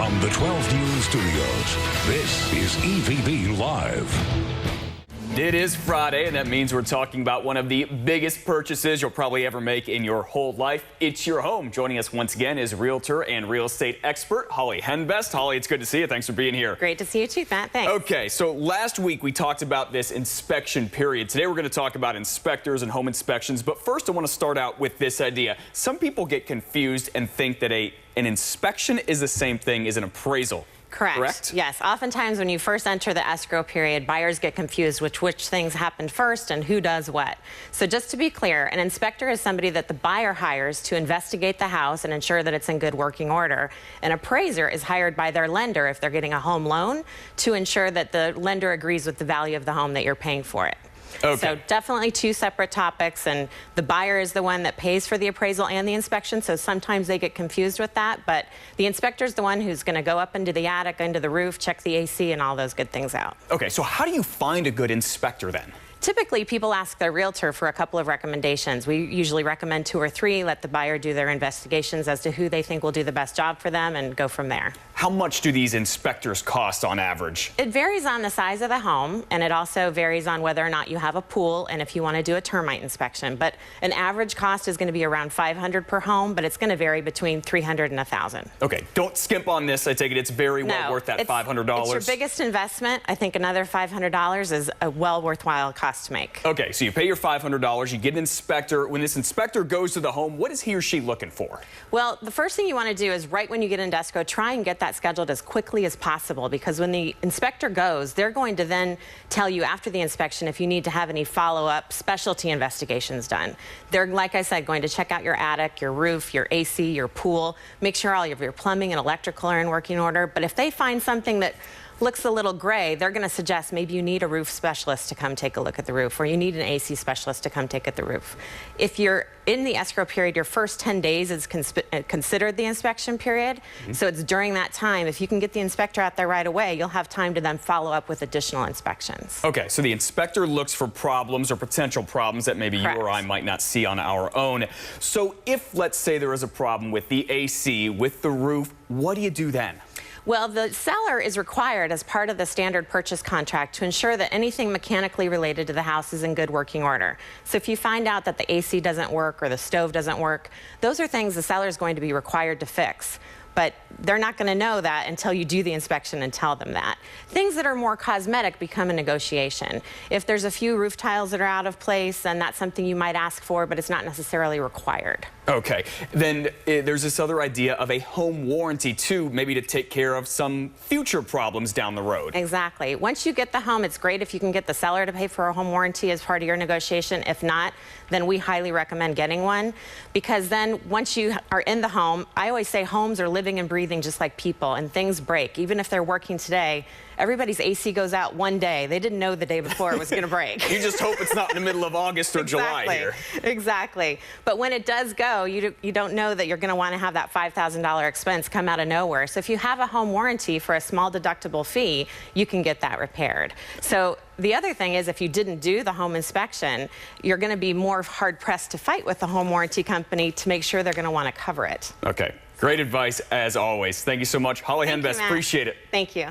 From the 12 News Studios, this is EVB Live. It is Friday, and that means we're talking about one of the biggest purchases you'll probably ever make in your whole life. It's your home. Joining us once again is realtor and real estate expert Holly Henbest. Holly, it's good to see you. Thanks for being here. Great to see you too, Matt. Thanks. Okay, so last week we talked about this inspection period. Today we're going to talk about inspectors and home inspections. But first I want to start out with this idea. Some people get confused and think that an inspection is the same thing as an appraisal. Correct? Yes. Oftentimes when you first enter the escrow period, buyers get confused which things happened first and who does what. So just to be clear, an inspector is somebody that the buyer hires to investigate the house and ensure that it's in good working order. An appraiser is hired by their lender if they're getting a home loan to ensure that the lender agrees with the value of the home that you're paying for it. Okay. So definitely two separate topics, and the buyer is the one that pays for the appraisal and the inspection, so sometimes they get confused with that, but the inspector is the one who's going to go up into the attic, into the roof, check the AC and all those good things out. Okay, so how do you find a good inspector then? Typically, people ask their realtor for a couple of recommendations. We usually recommend 2 or 3, let the buyer do their investigations as to who they think will do the best job for them and go from there. How much do these inspectors cost on average? It varies on the size of the home, and it also varies on whether or not you have a pool and if you want to do a termite inspection. But an average cost is going to be around $500 per home, but it's going to vary between $300 and $1,000. Okay, don't skimp on this. I take it it's very well worth that $500. It's your biggest investment. I think another $500 is a well worthwhile cost to make. Okay, so you pay your $500, you get an inspector. When this inspector goes to the home, what is he or she looking for? Well, the first thing you want to do is right when you get into escrow, try and get that scheduled as quickly as possible, because when the inspector goes, they're going to then tell you after the inspection if you need to have any follow-up specialty investigations done. They're, like I said, going to check out your attic, your roof, your AC, your pool, make sure all of your plumbing and electrical are in working order. But if they find something that looks a little gray, they're going to suggest maybe you need a roof specialist to come take a look at the roof, or you need an AC specialist to come take at the roof. If you're in the escrow period, your first 10 days is considered the inspection period. So it's during that time, if you can get the inspector out there right away, you'll have time to then follow up with additional inspections. Okay, so the inspector looks for problems or potential problems that maybe you or I might not see on our own. So if, let's say, there is a problem with the AC, with the roof, what do you do then? Well, the seller is required as part of the standard purchase contract to ensure that anything mechanically related to the house is in good working order. So if you find out that the AC doesn't work or the stove doesn't work, those are things the seller is going to be required to fix. But they're not going to know that until you do the inspection and tell them that. Things that are more cosmetic become a negotiation. If there's a few roof tiles that are out of place, then that's something you might ask for, but it's not necessarily required. Okay, then there's this other idea of a home warranty too, maybe to take care of some future problems down the road. Exactly. Once you get the home, it's great if you can get the seller to pay for a home warranty as part of your negotiation. If not, then we highly recommend getting one, because then once you are in the home, I always say homes are living and breathing just like people, and things break. Even if they're working today, everybody's AC goes out one day. They didn't know the day before it was going to break. You just hope it's not in the middle of August or July here. Exactly. But when it does go, you don't know that you're going to want to have that $5,000 expense come out of nowhere. So if you have a home warranty for a small deductible fee, you can get that repaired. So the other thing is, if you didn't do the home inspection, you're going to be more hard-pressed to fight with the home warranty company to make sure they're going to want to cover it. Okay. Great advice as always. Thank you so much. Holly Henbest, appreciate it. Thank you.